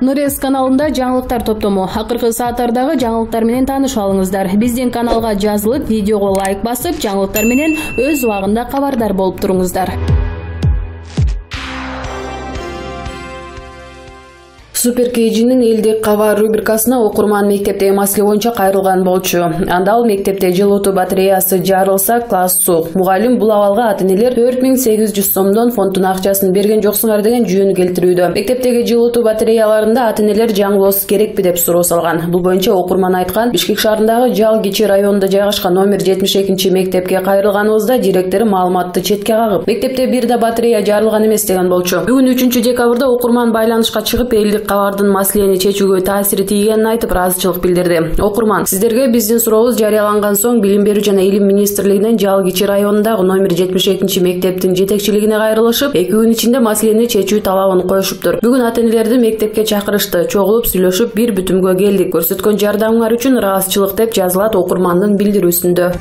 Нурес каналында жаңылыктар топтому. Акыркы сааттардагы жаңылыктар менен таанышып алыңыздар. Биздин каналга жазылып, видеого лайк басып, жаңылыктар менен өз убагында кабардар болуп туруңуздар. Супер KG'нин элдик кабар рубрикасына окурман мектептеги маселе боюнча кайрылган болчу. Анда ал мектепте жылытуу батареясы жарылса класс сук. Мугалим бул абалга ата-энелер 4800 сомдон фонддун акчасын берген жоксуңар деген жүйөн келтирүүдө. Мектептеги жылытуу батареяларында ата-энелер жаңылоосу керекпи деп суроо салган. Бул боюнча окурман айткан Бишкек шаарындагы Жалгичи районунда жайгашкан номер 72 мектепке кайрылганыбызда директору маалыматты четке кагып, мектепте бир да батарея жарылган эмес деген болчу. Бүгүн 3-декабрда окурман байланышка чыгып, элдик кабардын маселени чечүүгө таасири тийгенин айтып ыраазычылык билдирди. Окурман, сиздерге биздин сурообуз жарыяланган соң Билим берүү жана Илим министрлигинен Жалгичи районундагы номер 72 мектептин жетекчилигине кайрылышып, 2 күн ичинде маселени чечүү талабын коюшуптур. Бүгүн ата-энелерди мектепке чакырышты, чогулуп сүйлөшүп бир бүтүмгө келдик. Көрсөткөн жардамыңар үчүн ыраазычылык деп жазылат окурмандын билдирүүсүндө.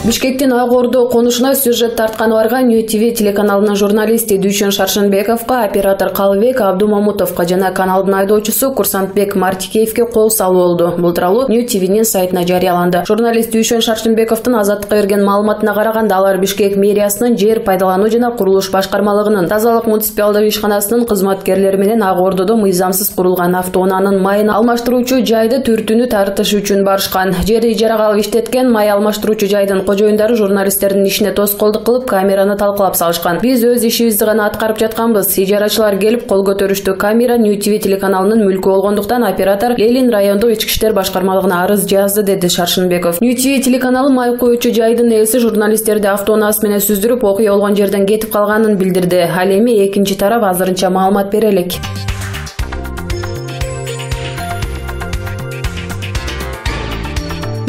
Бишкектин Ак Ордо конушуна сюжет тарткандарга New TV телеканалынын журналисти Дүйшөн Шаршенбековго, оператор Калыбек Абдумамутовго жана каналдын айдоочусу Курсантбек Мартикеевге кол салуу болду. Бул тууралуу New TV'нин сайтына жарыяланды. Журналист Дүйшөн Шаршенбековдун Азаттыкка берген маалыматына караганда, алар Бишкек мэриясынын жер пайдалануу жана курулуш башкармалыгынын тазалык муниципалдык ишканасынын кызматкерлери менен Ак Ордодо мыйзамсыз курулган автоунаанын майын алмаштыруучу жайды түртүүнү тартыш үчүн барышкан. Жер ижарага алып иштеткен май алмаштыруучу жайдын кожоюндары журналисттердин ишине тоскоолдук кылып, камераны талкалап салышкан. Биз өз ишибизди гана аткарып жатканбыз. Ижарачылар келип кол көтөрүштү. Камера New TV телеканалынын мүлкү болгондуктан оператор Лелин райондук ички иштер башкармалыгына арыз жазды, деди Шаршенбеков. New TV телеканалы май коюучу жайдын ээси журналисттерди автоунаасы менен сүздүрүп, окуя болгон жерден кетип калганын билдирди. Ал эми экинчи тарап азырынча маалымат бере элек.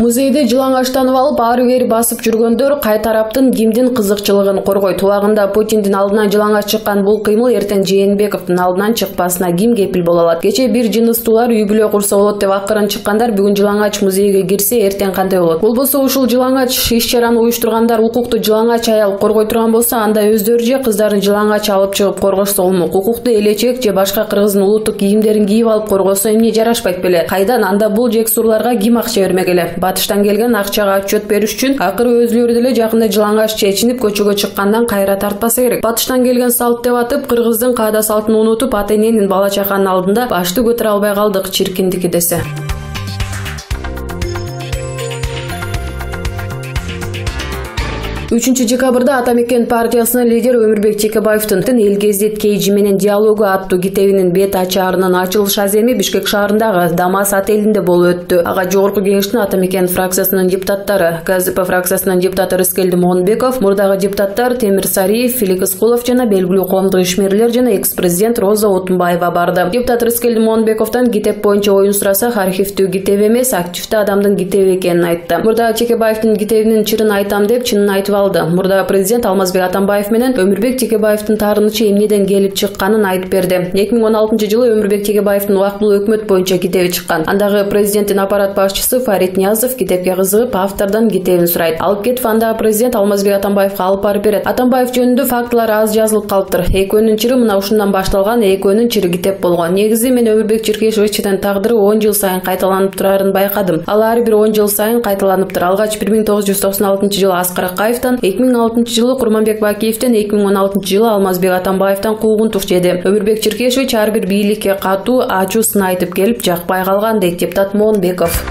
Музейде жылаң аштанып алып, ары бери басып жүргөндөр кай тараптын кимдин кызыкчылыгын коргойт. Убагында Путиндин алдынан жылаңач чыккан бул кыймыл эртең Жээнбековдун алдынан чыкпасына ким кепил боло алат? Кече бир жыныстуулар үй бүлө курса болот деп акырын чыккандар бүгүн жылаңач музейге кирсе, эртең кандай болот? Болбосо ушул жылаңач иш-чараны уюштургандар укукту жылаңач аял коргой турган болсо, анда өздөрү же кыздарын жылаңач алып чыгып коргошсо болмок? Укукту элечек же башка кыргыздын улуттук кийимдерин кийип алып коргосо эмне жарашпайт беле? Кайдан анда бул жексурларга ким акча бермек эле? Батыштан келген акчага отчет бериш үчүн акыры өзүлөрү деле жакында жылаңач чечинип көчөгө чыккандан кайра тартпаса керек. Батыштан келген салт деп атып, кыргыздын каада салтын унутуп, ата-эненин бала чаканын алдында башты көтөрө албай калдык, чиркиндики десе. 3-декабрда Атамекен партиясынын лидери Өмүрбек Текебаевдин эл гезит KG менен диалогу аттуу китебинин бет ачаарынын ачылыш аземи Бишкек шаарындагы Дамас отелинде болуп өттү. Ага жогорку кеңештин Атамекен фракциясынын депутаттары, КЗП фракциясынын депутаты Рыскелди Моонбеков, мурдагы депутаттар Темир Сариев, Филик Искулов жана белгилүү коомдук ишмерлер жана экс-президент Роза Отунбаева барды. Депутат Рыскелди Моонбековдон китеп боюнча оюн сурасак, архивдүү китеп эмес, активдүү адамдын китеби экенин айтты. Мурда Текебаевдин китебинин чырын айтам деп чынын айтып алды. Мурда президент Алмазбек Атамбаев менен Өмүрбек Текебаевдин таарынычы эмнеден келип чыкканын айтып берди. 2016-жылы Өмүрбек Текебаевдин убактылуу өкмөт боюнча китеби чыккан. Андагы президенттин аппарат башчысы Фарид Ниязов китепке кызыгып, автордон китебин сурайт. Алып кетип, анда президент Алмазбек Атамбаевга алып барып берет. Атамбаев жөнүндө фактылар аз жазылып калыптыр. Экөөнүн чыры мына ушундан башталган, экөөнүн чыры китеп болгон. Негизи мен Өмүрбек Чиркешевичтин тагдыры 10 жыл сайын кайталанып турарын байкадым. Ал ар бир 10 жыл сайын кайталаныптыр. Алгач 1996-жылы Аскар Акаевден, 2006-жылы Курманбек Бакиевден, 2016-жылы Алмазбек Атамбаевден куугунтук жеди. Өмүрбек Чиркешевич ар бир бийликке катуу, ачуу сын айтып келип, жакпай калган, дейт депутат Моонбеков.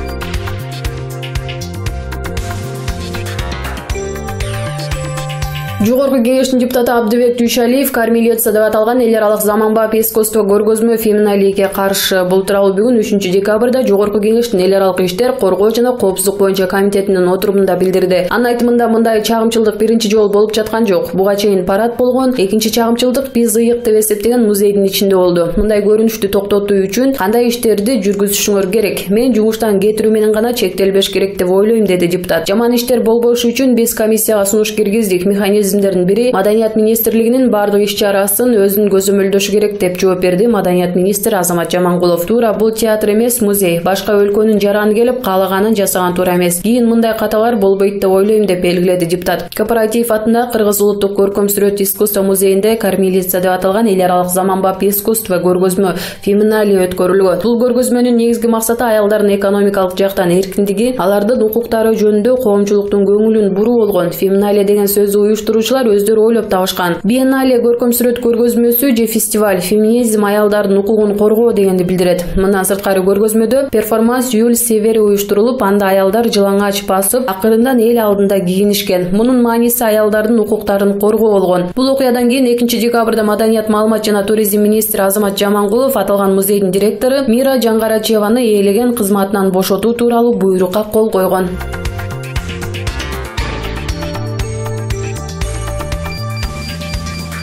Жогорку кеңештин депутаты Абдыбек Дүйшалиев Кармилица деп аталган эл аралык заманбап эскусство көргөзмө феминалийге каршы. Бул тууралуу бүгүн 3-декабрда Жогорку кеңештин эл аралык иштер, коргоо жана коопсуздук боюнча комитетинин отурумунда билдирди. Анын айтымында мындай чагымчылдык биринчи жолу болуп жаткан жок. Буга чейин парад болгон, экинчи чагымчылдык биз ыйык деп эсептеген музейдин ичинде болду. Мындай көрүнүштү токтотуу үчүн кандай иштерди жүргүзүшүңөр керек? Мен жумуштан кетирүү менен гана чектелбеш керек деп ойлойм, деди депутат. Жаман иштер болбош үчүн биз комиссияга сунуш киргиздик, механизм механизмдердин бири Маданият министрлигинин бардык иш-чарасын өзүн көзөмөлдөшү керек деп жооп берди Маданият министри Азамат Жамангулов. Туура бул театр эмес, музей. Башка өлкөнүн жараны келип каалаганын жасаган туура эмес. Кийин мындай каталар болбойт деп ойлойм деп белгиледи депутат. Кооператив атында Кыргыз улуттук көркөм сүрөт искусство музейинде Кормилица деп аталган эл аралык заманбап искусство көргөзмө Феминалия өткөрүлгөн. Бул көргөзмөнүн негизги максаты аялдардын экономикалык жактан эркиндиги, алардын укуктары жөнүндө коомчулуктун көңүлүн буруу болгон. Феминалия деген сөздү уюштуруучулар өздөрү ойлоп табышкан. Биеннале көркөм сүрөт көргөзмөсү же фестиваль феминизм аялдардын укугун коргоо дегенди билдирет. Мындан сырткары көргөзмөдө перформанс Юль Севери уюштурулуп, анда аялдар жылаңач басып, акырындан эл алдында кийинишкен. Мунун мааниси аялдардын укуктарын коргоо болгон. Бул окуядан кийин 2-декабрда Маданият, маалымат жана туризм министри Азамат Жамангулов аталган музейдин директору Мира Жаңгарачеваны ээлеген кызматынан бошотуу тууралуу буйрукка кол койгон.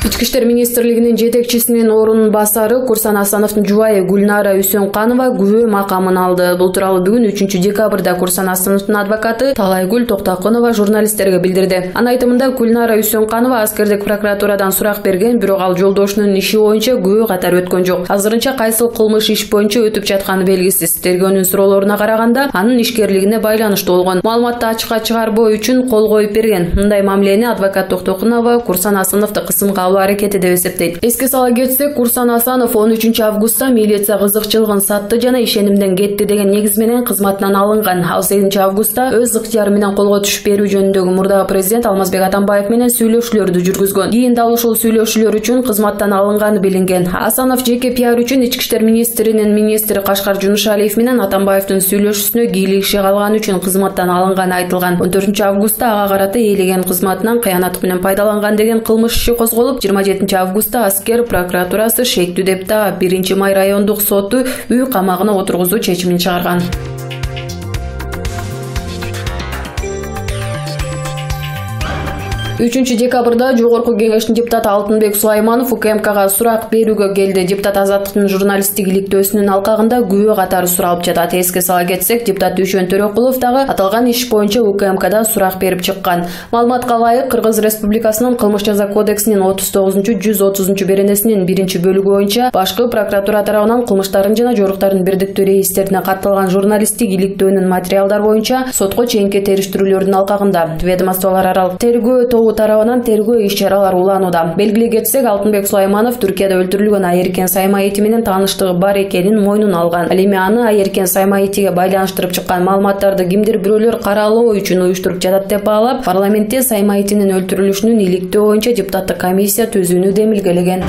Ички иштер министрлигинин жетекчисинин орун басары Курсан Асановдун жубайы Гүлнара Үсөнканова күбө макамын алды. Бул тууралуу бүгүн 3-декабрда Курсан Асановдун адвокаты Талайгүл Токтокунова журналисттерге билдирди. Анын айтымында Гүлнара Үсөнканова аскердик прокуратурадан сурак берген, бирок ал жолдошунун иши боюнча күбө катары өткөн жок. Азырынча кайсыл кылмыш иш боюнча өтүп жатканы белгисиз. Тергөөнүн суроолоруна караганда, анын ишкерлигине байланыштуу болгон. Маалыматты ачыкка чыгарбоо үчүн кол коюп берген. Мындай мамилени адвокат Токтокунова Курсан Асановду кысымга алуу аракети деп эсептейт. Эске сала кетсек, Курсан Асанов 13-августта милиция кызыкчылыгын сатты жана ишенимден кетти деген негиз менен кызматынан алынган. Ал 8-августта өз ыктыяры менен колго түшүп берүү жөнүндөгү мурдагы президент Алмазбек Атамбаев менен сүйлөшүүлөрдү жүргүзгөн. Кийин дал ушул сүйлөшүүлөр үчүн кызматтан алынганы билинген. Асанов жеке пиар үчүн ички иштер министринин министри Кашкар Жунушалиев менен Атамбаевдин сүйлөшүүсүнө кийлигиши калган үчүн кызматтан алынганы айтылган. 14-августта ага карата ээлеген кызматынан кыянаттык менен пайдаланган деген кылмыш иши козголуп, 27-августта аскер прокуратурасы шектүү деп таап 1-май райондук соту үй камагына отургузуу чечимин чыгарган. 3-декабрда Жогорку Кеңештин депутаты Алтынбек Сулайманов УКМКга сурак берүүгө келди. Депутат Азаттыктын журналисттик иликтөөсүнүн алкагында күбө катары суралып жатат. Эске сала кетсек, депутат Дүйшөн Төрөкулов дагы аталган иш боюнча УКМКда сурак берип чыккан. Маалыматка ылайык, Кыргыз Республикасынын Кылмыш жаза кодексинин 39-130 беренесинин 1-бөлүгү боюнча башкы прокуратура тарабынан кылмыштардын жана жоруктардын бирдиктүү реестерине катталган журналисттик иликтөөнүн материалдар боюнча сотко чейинки териштирүүлөрдүн алкагында ведомстволор аралык тергөө тарабынан тергөө иш-чаралар уланууда. Белгилей кетсек, Алтынбек Сулайманов Түркияда өлтүрүлгөн Айеркен Саймаити менен тааныштыгы бар экенин мойнуна алган. Ал эми аны Айеркен Саймаитиге байланыштырып чыккан маалыматтарды кимдир бирөөлөр каралоо үчүн уюштуруп жатат деп баалап, парламентте Саймаитинин өлтүрүлүшүнүн иликтөө боюнча депутаттык комиссия түзүүнү демилгелеген.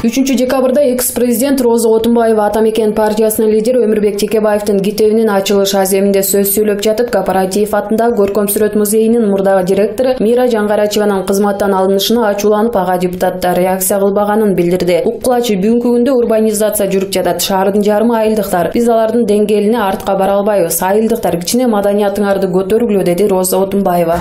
3-декабрда экс-президент Роза Отунбаева Атамекен партиясынын лидери Өмүрбек Текебаевдин китебинин ачылыш аземинде сөз сүйлөп жатып, Кооператив атында көркөм сүрөт музейинин мурдагы директору Мира Жаңгарачеванын кызматтан алынышына ачууланып, ага депутаттар реакция кылбаганын билдирди. Уккулачы, бүгүнкү күндө урбанизация жүрүп жатат. Шаардын жарымы айылдыктар. Биз алардын деңгээлине артка бара албайбыз. Айылдыктар, кичине маданиятыңарды көтөргүлө, деди Роза Отунбаева.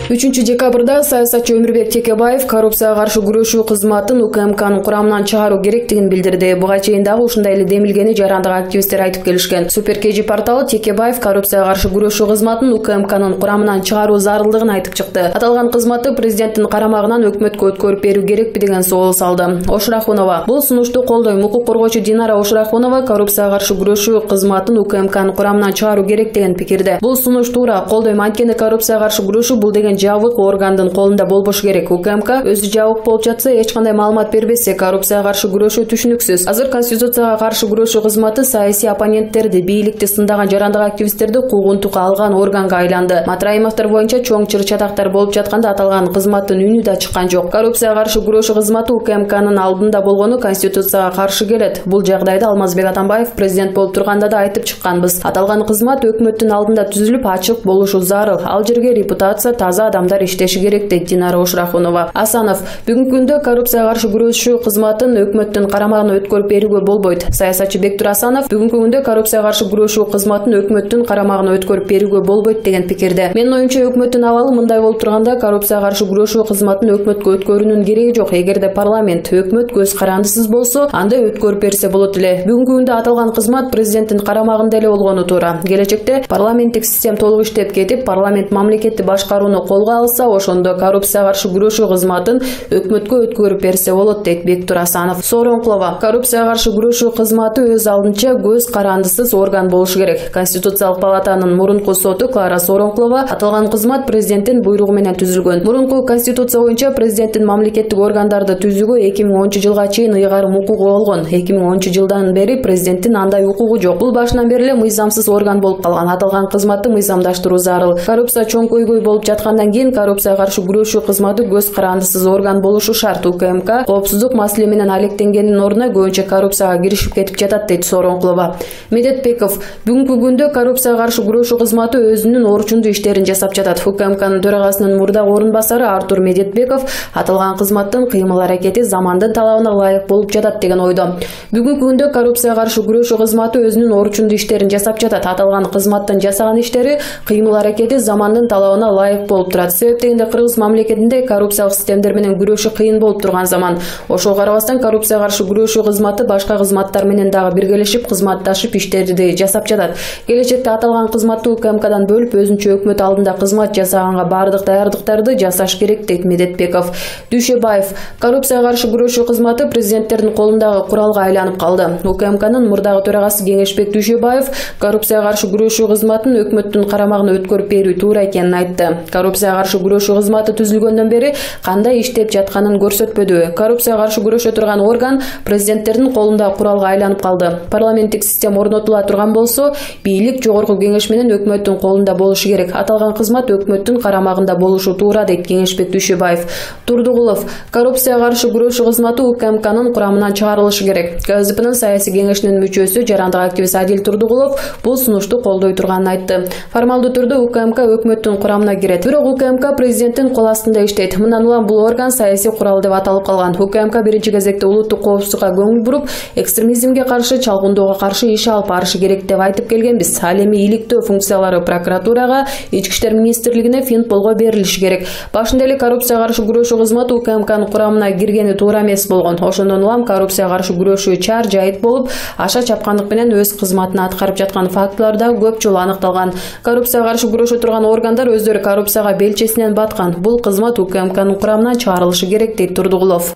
3-декабрда саясатчы Өмүрбек Текебаев коррупцияга каршы күрөшүү кызматын УКМКнын курамынан чыгаруу керектигин билдирди. Буга чейин дагы ушундай эле демилгени жарандык активисттер айтып келишкен. Суперкежи порталы Текебаев коррупцияга каршы күрөшүү кызматын УКМКнын курамынан чыгаруу зарылдыгын айтып чыкты. Аталган кызматты президенттин карамагынан өкмөткө өткөрүп берүү керекпи деген суал салды. Ошурахунова: бул сунушту колдойм. Укук коргоочу Динара Ошурахунова коррупцияга каршы күрөшүү кызматын УКМКнын курамынан чыгаруу керек деген пикирде. Бул сунуш туура, колдойм. Анткени коррупцияга каршы күрөшүү бул деген жабык органдын колунда болбош керек. УКМК өзү жабык болуп жатса, эч кандай маалымат бербесе, коррупцияга каршы күрөшүү түшүнүксүз. Азыр Конституцияга каршы күрөшүү кызматы саясий оппоненттерди, бийликти сындаган жарандык активисттерди куугунтукка алган органга айланды. Матраимовдор боюнча чоң чыр-чатактар болуп жатканда аталган кызматтын үнү да чыккан жок. Коррупцияга каршы күрөшүү кызматы УКМКнын алдында болгону Конституцияга каршы келет. Бул жагдайда Алмазбек Атамбаев президент болуп турганда да айтып чыкканбыз. Аталган кызмат өкмөттүн алдында түзүлүп, ачык болушу зарыл. Ал жерге репутация таза адамдар иштеши керек дейт Динара Ушрахунова. Асанов бүгүнкү күндө коррупцияга каршы күрөшүү кызматын өкмөттүн карамагына өткөрүп берүүгө болбойт. Саясатчы Бектур Асанов бүгүнкү күндө коррупцияга каршы күрөшүү кызматын өкмөттүн карамагына өткөрүп берүүгө болбойт деген пикирде. Менин оюмча өкмөттүн абалы мындай болуп турганда коррупцияга каршы күрөшүү кызматын өкмөткө өткөрүүнүн кереги жок. Эгерде парламент, өкмөт көз карандысыз болсо, анда өткөрүп берсе болот эле. Бүгүнкү күндө аталган кызмат президенттин карамагында эле болгону туура. Келечекте парламенттик система толук иштеп кетип, парламент мамлекетти башкарууну колго алса, ошондо коррупцияга каршы күрөшүү кызматын өкмөткө өткөрүп берсе болот дейт Бектур Асанов. Сооронкулова коррупцияга каршы күрөшүү кызматы өз алдынча көз карандысыз орган болушу керек. Конституциялык палатанын мурунку соту Клара Сооронкулова аталган кызмат президенттин буйругу менен түзүлгөн. Мурунку конституция боюнча президенттин мамлекеттик органдарды түзүүгө 2010 жылга чейин ыйгарым укугу болгон. 2010 жылдан бери президенттин андай укугу жок. Бул башынан бери эле мыйзамсыз орган болуп калган. Аталган кызматты мыйзамдаштыруу зарыл. Коррупция чоң көйгөй болуп жаткандан кийин коррупцияга каршы күрөшүү кызматы көз карандысыз орган болушу шарт. УКМК коопсуздук маселе менен алектенгендин ордуна көбүнчө коррупцияга киришип кетип жатат дейт Сооронкулова. Медетбеков бүгүнкү күндө коррупцияга каршы күрөшүү кызматы өзүнүн орчундуу иштерин жасап жатат. УКМКнын төрагасынын мурдагы орун басары Артур Медетбеков аталган кызматтын кыймыл-аракети замандын талабына ылайык болуп жатат деген ойдо. Бүгүнкү күндө коррупцияга каршы күрөшүү кызматы өзүнүн орчундуу иштерин жасап жатат. Аталган кызматтын жасаган иштери кыймыл-аракети замандын талабына ылайык болуп турат. Себеп дегенде Кыргыз мамлекетинде коррупциялык системдер менен күрөшүү кыйын болуп турган заман. Ошого карабастан коррупцияга каршы күрөшүү кызматы башка кызматтар менен дагы биргелешип кызматташып иштерди жасап жатат. Келечекте аталган кызматты УКМКдан бөлүп өзүнчө өкмөт алдында кызмат жасаганга бардык даярдыктарды жасаш керек дейт Медетбеков. Дүйшөбаев коррупцияга каршы күрөшүү кызматы президенттердин колундагы куралга айланып калды. УКМКнын мурдагы төрагасы Кеңешбек Дүйшөбаев коррупцияга каршы күрөшүү кызматын өкмөттүн карамагына өткөрүп берүү туура экенин айтты. Коррупцияга каршы күрөшүү кызматы түзүлгөндөн бери кандай иштеп жатканын көрсөтпөдү. Коррупцияга каршы күрөшө турган орган президенттердин колундагы куралга айланып калды. Парламенттик система орнотула турган болсо, бийлик жогорку кеңеш менен өкмөттүн колунда болушу керек. Аталган кызмат өкмөттүн карамагында болушу туура дейт Кеңешбек Дүйшөбаев. Турдугулов коррупцияга каршы күрөшүү кызматы УКМКнын курамынан чыгарылышы керек. КСДПнын саясий кеңешинин мүчөсү, жарандык активист Адил Турдугулов бул сунушту колдой турганын айтты. Формалдуу түрдө УКМК өкмөттүн курамына кирет. Бирок УКМК президенттин кол астында иштейт. Мындан улам бул орган саясий курал деп аталып калган. УКМК биринчи кезекте улуттук коопсуздукка көңүл буруп, экстремизмге каршы, чалгындоого каршы иш алып барышы керек деп айтып келгенбиз. Ал эми иликтөө функциялары прокуратурага, Ички иштер министрлигине, Финполго берилиши керек. Башында эле коррупцияга каршы күрөшүү кызматы УКМКнын курамына киргени туура эмес болгон. Ошондон улам коррупцияга каршы күрөшүү чар жайыт болуп, аша чапкандык менен өз кызматын аткарып жаткан фактылар да көп жолу аныкталган. Коррупцияга каршы күрөшө турган органдар өздөрү коррупцияга белчесинен баткан. Бул кызмат УКМКнын курамынан чыгарылышы керек дейт Турдугулов.